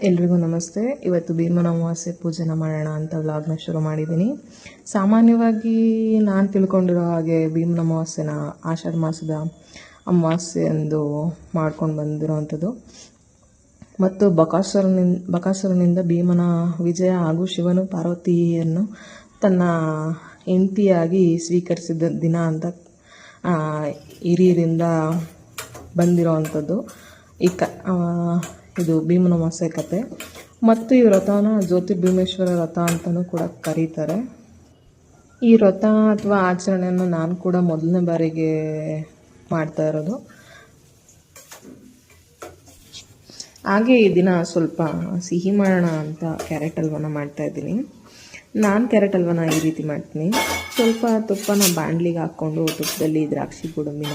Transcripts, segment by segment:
ಎಲ್ರಿಗೂ ನಮಸ್ತೆ. ಇವತ್ತು ಭೀಮನ ಅಮಾವಾಸ್ಯೆ ಪೂಜೆನ ಮಾಡೋಣ ಅಂತ ವ್ಲಾಗ್ನ ಶುರು ಮಾಡಿದ್ದೀನಿ. ಸಾಮಾನ್ಯವಾಗಿ ನಾನು ತಿಳ್ಕೊಂಡಿರೋ ಹಾಗೆ ಭೀಮನ ಅಮಾವಾಸ್ಯೆನ ಆಷಾಢ ಮಾಸದ ಅಮಾವಾಸ್ಯೆ ಎಂದು ಮಾಡ್ಕೊಂಡು ಬಂದಿರೋವಂಥದ್ದು. ಮತ್ತು ಬಕಾಸುರನಿಂದ ಭೀಮನ ವಿಜಯ ಹಾಗೂ ಶಿವನು ಪಾರ್ವತಿಯನ್ನು ತನ್ನ ಹೆಂಡತಿಯಾಗಿ ಸ್ವೀಕರಿಸಿದ ದಿನ ಅಂತ ಹಿರಿಯರಿಂದ ಬಂದಿರೋವಂಥದ್ದು ಇದು ಭೀಮನ ಅಮಾವಾಸ್ಯೆ ಕತೆ. ಮತ್ತು ಈ ವ್ರತನ ಜ್ಯೋತಿರ್ಭೀಮೇಶ್ವರ ವ್ರತ ಅಂತಲೂ ಕೂಡ ಕರೀತಾರೆ. ಈ ವ್ರತ ಅಥವಾ ಆಚರಣೆಯನ್ನು ನಾನು ಕೂಡ ಮೊದಲನೇ ಬಾರಿಗೆ ಮಾಡ್ತಾ ಇರೋದು. ಹಾಗೆ ಈ ದಿನ ಸ್ವಲ್ಪ ಸಿಹಿ ಮಾಡೋಣ ಅಂತ ಕ್ಯಾರೆಟ್ ಹಲ್ವನ ಮಾಡ್ತಾಯಿದ್ದೀನಿ. ನಾನು ಕ್ಯಾರೆಟ್ ಹಲ್ವನ ಈ ರೀತಿ ಮಾಡ್ತೀನಿ. ಸ್ವಲ್ಪ ತುಪ್ಪನ ಬಾಣಲಿಗೆ ಹಾಕ್ಕೊಂಡು ತುಪ್ಪದಲ್ಲಿ ದ್ರಾಕ್ಷಿ ಗೋಡಂಬಿನ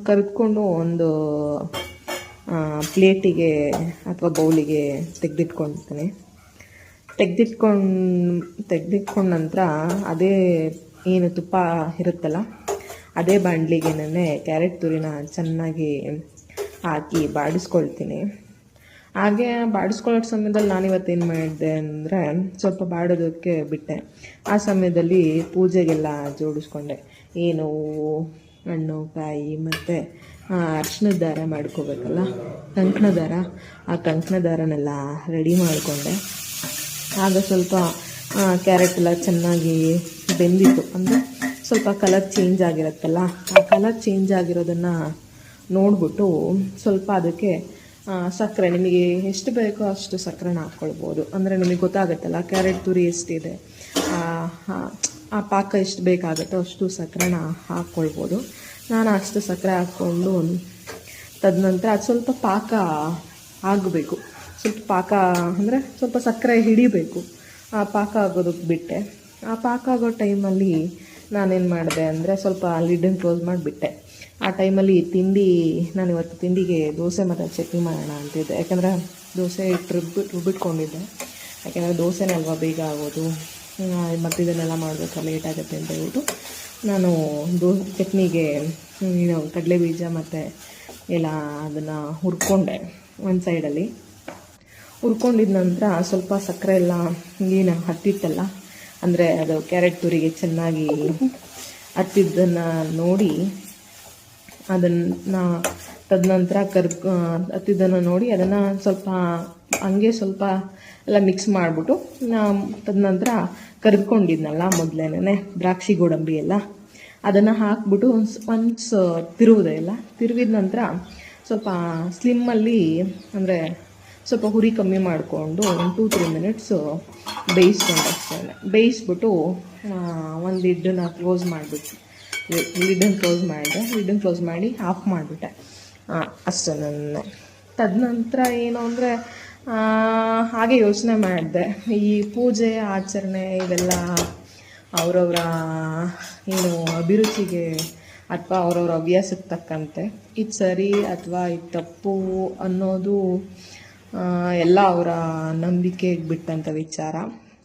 ಕರೆದುಕೊಂಡು ಒಂದು ಪ್ಲೇಟಿಗೆ ಅಥವಾ ಬೌಲಿಗೆ ತೆಗೆದಿಟ್ಕೊಳ್ತೀನಿ. ತೆಗೆದಿಟ್ಕೊಂಡ ನಂತರ ಅದೇ ಏನು ತುಪ್ಪ ಇರುತ್ತಲ್ಲ ಅದೇ ಬಾಣಲಿಗೆನೇ ಕ್ಯಾರೆಟ್ ತುರಿನ ಚೆನ್ನಾಗಿ ಹಾಕಿ ಬಾಡಿಸ್ಕೊಳ್ತೀನಿ. ಹಾಗೆ ಬಾಡಿಸ್ಕೊಳ್ಳೋ ಸಮಯದಲ್ಲಿ ನಾನಿವತ್ತೇನು ಮಾಡಿದೆ ಅಂದರೆ ಸ್ವಲ್ಪ ಬಾಡೋದಕ್ಕೆ ಬಿಟ್ಟೆ. ಆ ಸಮಯದಲ್ಲಿ ಪೂಜೆಗೆಲ್ಲ ಜೋಡಿಸ್ಕೊಂಡೆ. ಏನು ಹಣ್ಣು ಕಾಯಿ ಮತ್ತು ಅರಿಶಿಣದ ದಾರ ಮಾಡ್ಕೋಬೇಕಲ್ಲ, ಕಂಕಣ ದಾರ. ಆ ಕಂಕಣ ದಾರನೆಲ್ಲ ರೆಡಿ ಮಾಡಿಕೊಂಡೆ. ಆಗ ಸ್ವಲ್ಪ ಕ್ಯಾರೆಟ್ ಎಲ್ಲ ಚೆನ್ನಾಗಿ ಬೆಂದಿತ್ತು. ಅಂದರೆ ಸ್ವಲ್ಪ ಕಲರ್ ಚೇಂಜ್ ಆಗಿರುತ್ತಲ್ಲ, ಆ ಕಲರ್ ಚೇಂಜ್ ಆಗಿರೋದನ್ನು ನೋಡಿಬಿಟ್ಟು ಸ್ವಲ್ಪ ಅದಕ್ಕೆ ಸಕ್ಕರೆ, ನಿಮಗೆ ಎಷ್ಟು ಬೇಕೋ ಅಷ್ಟು ಸಕ್ಕರೆನ ಹಾಕ್ಕೊಳ್ಬೋದು. ಅಂದರೆ ನಿಮಗೆ ಗೊತ್ತಾಗುತ್ತಲ್ಲ ಕ್ಯಾರೆಟ್ ತುರಿ ಎಷ್ಟಿದೆ, ಆ ಪಾಕ ಎಷ್ಟು ಬೇಕಾಗುತ್ತೋ ಅಷ್ಟು ಸಕ್ಕರೆನ ಹಾಕ್ಕೊಳ್ಬೋದು. ನಾನು ಅಷ್ಟು ಸಕ್ಕರೆ ಹಾಕ್ಕೊಂಡು ತದನಂತರ ಅದು ಸ್ವಲ್ಪ ಪಾಕ ಆಗಬೇಕು. ಸ್ವಲ್ಪ ಪಾಕ ಅಂದರೆ ಸ್ವಲ್ಪ ಸಕ್ಕರೆ ಹಿಡಿಬೇಕು. ಆ ಪಾಕ ಆಗೋದಕ್ಕೆ ಬಿಟ್ಟೆ. ಆ ಪಾಕ ಆಗೋ ಟೈಮಲ್ಲಿ ನಾನೇನು ಮಾಡಿದೆ ಅಂದರೆ ಸ್ವಲ್ಪ ಲಿಡ್ಡನ್ನು ಕ್ಲೋಸ್ ಮಾಡಿಬಿಟ್ಟೆ. ಆ ಟೈಮಲ್ಲಿ ನಾನಿವತ್ತು ತಿಂಡಿಗೆ ದೋಸೆ ಮತ್ತು ಚಟ್ನಿ ಮಾಡೋಣ ಅಂತಿದ್ದೆ. ಯಾಕಂದರೆ ದೋಸೆ ರುಬ್ಬಿಟ್ಕೊಂಡಿದ್ದೆ. ಯಾಕೆಂದರೆ ದೋಸೆನೇ ಅಲ್ವಾ ಬೇಗ ಆಗೋದು, ಮತ್ತು ಇದನ್ನೆಲ್ಲ ಮಾಡಬೇಕಾದ್ರೆ ಲೇಟ್ ಆಗುತ್ತೆ ಅಂತ ಹೇಳ್ಬಿಟ್ಟು ನಾನು ಚಟ್ನಿಗೆ ಕಡಲೆ ಬೀಜ ಮತ್ತು ಎಲ್ಲ ಅದನ್ನು ಹುರ್ಕೊಂಡೆ. ಒಂದು ಸೈಡಲ್ಲಿ ಹುರ್ಕೊಂಡಿದ ನಂತರ ಸ್ವಲ್ಪ ಸಕ್ಕರೆ ಎಲ್ಲ ಏನು ಹತ್ತಿತ್ತಲ್ಲ, ಅಂದರೆ ಅದು ಕ್ಯಾರೆಟ್ ತುರಿಗೆ ಚೆನ್ನಾಗಿ ಹತ್ತಿದ್ದನ್ನು ನೋಡಿ ಅದನ್ನು ತದನಂತರ ಹತ್ತಿದ್ದನ್ನು ನೋಡಿ ಅದನ್ನು ಸ್ವಲ್ಪ ಹಂಗೆ ಸ್ವಲ್ಪ ಎಲ್ಲ ಮಿಕ್ಸ್ ಮಾಡಿಬಿಟ್ಟು ತದನಂತರ ಕರೆದುಕೊಂಡಿದ್ನಲ್ಲ ಮೊದಲೇನೆ ದ್ರಾಕ್ಷಿ ಗೋಡಂಬಿ ಎಲ್ಲ ಅದನ್ನು ಹಾಕ್ಬಿಟ್ಟು ಒನ್ಸ್ ತಿರುವಿದ ನಂತರ ಸ್ವಲ್ಪ ಸ್ಲಿಮ್ಮಲ್ಲಿ, ಅಂದರೆ ಸ್ವಲ್ಪ ಹುರಿ ಕಮ್ಮಿ ಮಾಡಿಕೊಂಡು 2-3 ಮಿನಿಟ್ಸು ಬೇಯಿಸ್ಬಿಟ್ಟು ಒಂದು ಲಿಡ್ಡನ್ನು ಕ್ಲೋಸ್ ಮಾಡಿಬಿಟ್ಟು ಲಿಡ್ಡನ್ನು ಕ್ಲೋಸ್ ಮಾಡಿ ಆಫ್ ಮಾಡಿಬಿಟ್ಟೆ. ಅಷ್ಟೇ. ತದನಂತರ ಏನು ಅಂದರೆ ಹಾಗೆ ಯೋಚನೆ ಮಾಡಿದೆ, ಈ ಪೂಜೆ ಆಚರಣೆ ಇವೆಲ್ಲ ಅವರವರ ಏನು ಅಭಿರುಚಿಗೆ ಅಥವಾ ಅವರವರ ಹವ್ಯಾಸಕ್ಕೆ ತಕ್ಕಂತೆ ಇದು ಸರಿ ಅಥವಾ ಇದು ತಪ್ಪು ಅನ್ನೋದು ಎಲ್ಲ ಅವರ ನಂಬಿಕೆಗೆ ಬಿಟ್ಟಂಥ ವಿಚಾರ.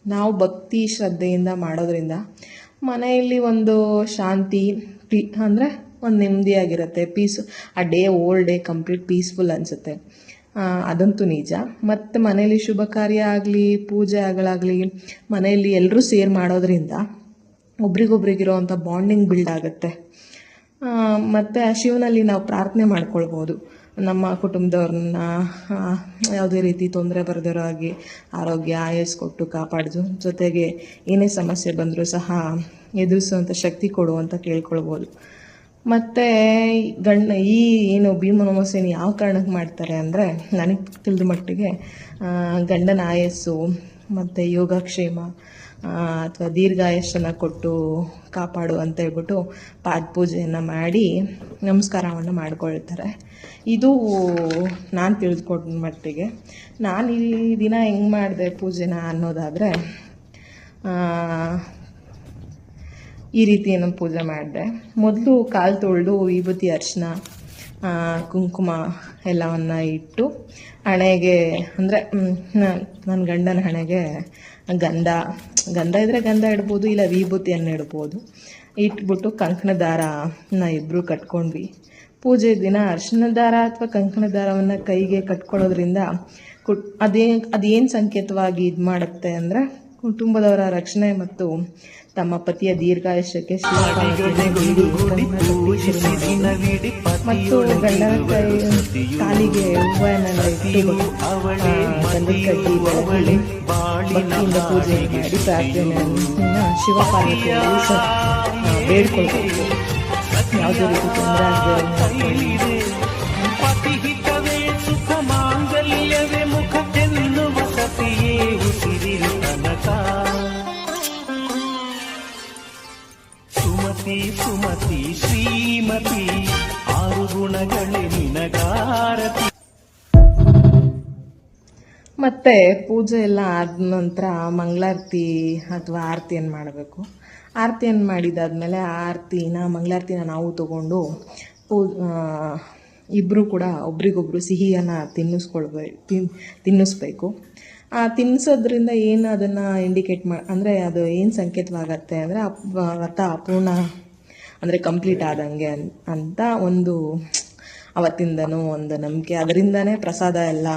ನಾವು ಭಕ್ತಿ ಶ್ರದ್ಧೆಯಿಂದ ಮಾಡೋದ್ರಿಂದ ಮನೆಯಲ್ಲಿ ಒಂದು ಶಾಂತಿ, ಅಂದರೆ ಒಂದು ನೆಮ್ಮದಿಯಾಗಿರುತ್ತೆ. ಆ ಓಲ್ ಡೇ ಕಂಪ್ಲೀಟ್ ಪೀಸ್ಫುಲ್ ಅನಿಸುತ್ತೆ. ಅದಂತೂ ನಿಜ. ಮತ್ತು ಮನೆಯಲ್ಲಿ ಶುಭ ಕಾರ್ಯ ಆಗಲಿ ಪೂಜೆಗಳಾಗಲಿ ಮನೆಯಲ್ಲಿ ಎಲ್ಲರೂ ಸೇರಿ ಮಾಡೋದ್ರಿಂದ ಒಬ್ರಿಗೊಬ್ರಿಗಿರೋವಂಥ ಬಾಂಡಿಂಗ್ ಬಿಲ್ಡ್ ಆಗುತ್ತೆ. ಮತ್ತು ಶಿವನಲ್ಲಿ ನಾವು ಪ್ರಾರ್ಥನೆ ಮಾಡ್ಕೊಳ್ಬೋದು, ನಮ್ಮ ಕುಟುಂಬದವ್ರನ್ನ ಯಾವುದೇ ರೀತಿ ತೊಂದರೆ ಬರದಿರೋ ಹಾಗೆ ಆರೋಗ್ಯ ಆಯಸ್ಸು ಕೊಟ್ಟು ಕಾಪಾಡೋದು, ಜೊತೆಗೆ ಏನೇ ಸಮಸ್ಯೆ ಬಂದರೂ ಸಹ ಎದುರಿಸುವಂಥ ಶಕ್ತಿ ಕೊಡು ಅಂತ ಕೇಳ್ಕೊಳ್ಬೋದು. ಮತ್ತು ಈ ಏನು ಭೀಮನ ಅಮಾವಾಸ್ಯೆನ ಯಾವ ಕಾರಣಕ್ಕೆ ಮಾಡ್ತಾರೆ ಅಂದರೆ, ನನಗೆ ತಿಳಿದ ಮಟ್ಟಿಗೆ ಗಂಡನ ಆಯಸ್ಸು ಮತ್ತು ಯೋಗಕ್ಷೇಮ ಅಥವಾ ದೀರ್ಘಾಯಸ್ಸನ್ನು ಕೊಟ್ಟು ಕಾಪಾಡು ಅಂತ ಹೇಳ್ಬಿಟ್ಟು ಪಾದ ಪೂಜೆಯನ್ನು ಮಾಡಿ ನಮಸ್ಕಾರವನ್ನು ಮಾಡ್ಕೊಳ್ತಾರೆ. ಇದು ನಾನು ತಿಳಿದುಕೊಂಡ ಮಟ್ಟಿಗೆ. ನಾನು ಈ ದಿನ ಹೆಂಗೆ ಮಾಡಿದೆ ಪೂಜೆನ ಅನ್ನೋದಾದರೆ, ಈ ರೀತಿ ಏನೋ ಪೂಜೆ ಮಾಡಿದೆ. ಮೊದಲು ಕಾಲು ತೊಳೆದು ವಿಭೂತಿ ಅರಿಶಿನ ಕುಂಕುಮ ಎಲ್ಲವನ್ನು ಇಟ್ಟು ಹಣೆಗೆ, ಅಂದರೆ ನನ್ನ ಗಂಡನ ಹಣೆಗೆ ಗಂಧ ಇದ್ದರೆ ಗಂಧ ಇಡ್ಬೋದು, ಇಲ್ಲ ವಿಭೂತಿಯನ್ನು ಇಡ್ಬೋದು. ಇಟ್ಬಿಟ್ಟು ಕಂಕಣ ದಾರನ ಇಬ್ಬರು ಕಟ್ಕೊಂಡ್ವಿ. ಪೂಜೆ ದಿನ ಅರಿಶಿನ ದಾರ ಅಥವಾ ಕಂಕಣ ದಾರವನ್ನು ಕೈಗೆ ಕಟ್ಕೊಳ್ಳೋದ್ರಿಂದ ಅದೇನು ಸಂಕೇತವಾಗಿ ಇದು ಮಾಡುತ್ತೆ ಅಂದರೆ ಕುಟುಂಬದವರ ರಕ್ಷಣೆ ಮತ್ತು ತಮ್ಮ ಪತಿಯ ದೀರ್ಘಾಯುಷ್ಯಕ್ಕೆ ಮತ್ತು ಗಂಡನ ಕಾಲಿಗೆ ಹೂವನ್ನೆಲ್ಲ ಇಟ್ಟು ಗಂಧದ ಕಡ್ಡಿ ಬೆಳಗಿ ಭಕ್ತಿಯಿಂದ ಪೂಜೆ ಮಾಡಿ ಪ್ರಾರ್ಥನೆಯನ್ನು ಶಿವಪಾರ್ವತಿಯಲ್ಲಿ ಬೇಡ್ಕೊಳ್ಬೇಕು. ಯಾವುದೇ ರೀತಿ ತೊಂದರೆ ಆಗದೆ ಸುಮತಿ ಶ್ರೀಮತಿ 6 ಗುಣಗಳೇ ನಿನಗಾರತಿ. ಮತ್ತು ಪೂಜೆ ಎಲ್ಲ ಆದ ನಂತರ ಮಂಗಳಾರತಿ ಅಥವಾ ಆರತಿಯನ್ನು ಮಾಡಬೇಕು. ಆರತಿಯನ್ನು ಮಾಡಿದಾದ್ಮೇಲೆ ಮಂಗಳಾರತಿನ ನಾವು ತಗೊಂಡು ಇಬ್ಬರು ಕೂಡ ಒಬ್ರಿಗೊಬ್ರು ಸಿಹಿಯನ್ನು ತಿನ್ನಿಸ್ಬೇಕು. ತಿನ್ನಿಸೋದ್ರಿಂದ ಏನು ಅದನ್ನು ಇಂಡಿಕೇಟ್ ಅಂದರೆ ಅದು ಏನು ಸಂಕೇತವಾಗತ್ತೆ ಅಂದರೆ ವ್ರತ ಅಪೂರ್ಣ ಅಂದರೆ ಕಂಪ್ಲೀಟ್ ಆದಂಗೆ ಅಂತ ಒಂದು ಅವತ್ತಿಂದನೂ ಒಂದು ನಂಬಿಕೆ. ಅದರಿಂದನೇ ಪ್ರಸಾದ ಎಲ್ಲ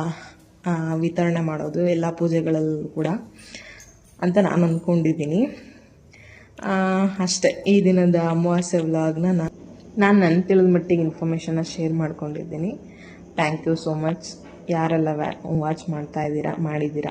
ವಿತರಣೆ ಮಾಡೋದು ಎಲ್ಲ ಪೂಜೆಗಳಲ್ಲೂ ಕೂಡ ಅಂತ ನಾನು ಅಂದ್ಕೊಂಡಿದ್ದೀನಿ. ಅಷ್ಟೇ, ಈ ದಿನದ ಅಮಾವಾಸ್ಯೆ ವ್ಲಾಗ್ನ ನಾನು ನನ್ನ ತಿಳಿದ ಮಟ್ಟಿಗೆ ಇನ್ಫಾರ್ಮೇಷನ್ನ ಶೇರ್ ಮಾಡ್ಕೊಂಡಿದ್ದೀನಿ. ಥ್ಯಾಂಕ್ ಯು ಸೋ ಮಚ್ ಯಾರೆಲ್ಲ ವಾಚ್ ಮಾಡಿದ್ದೀರಾ.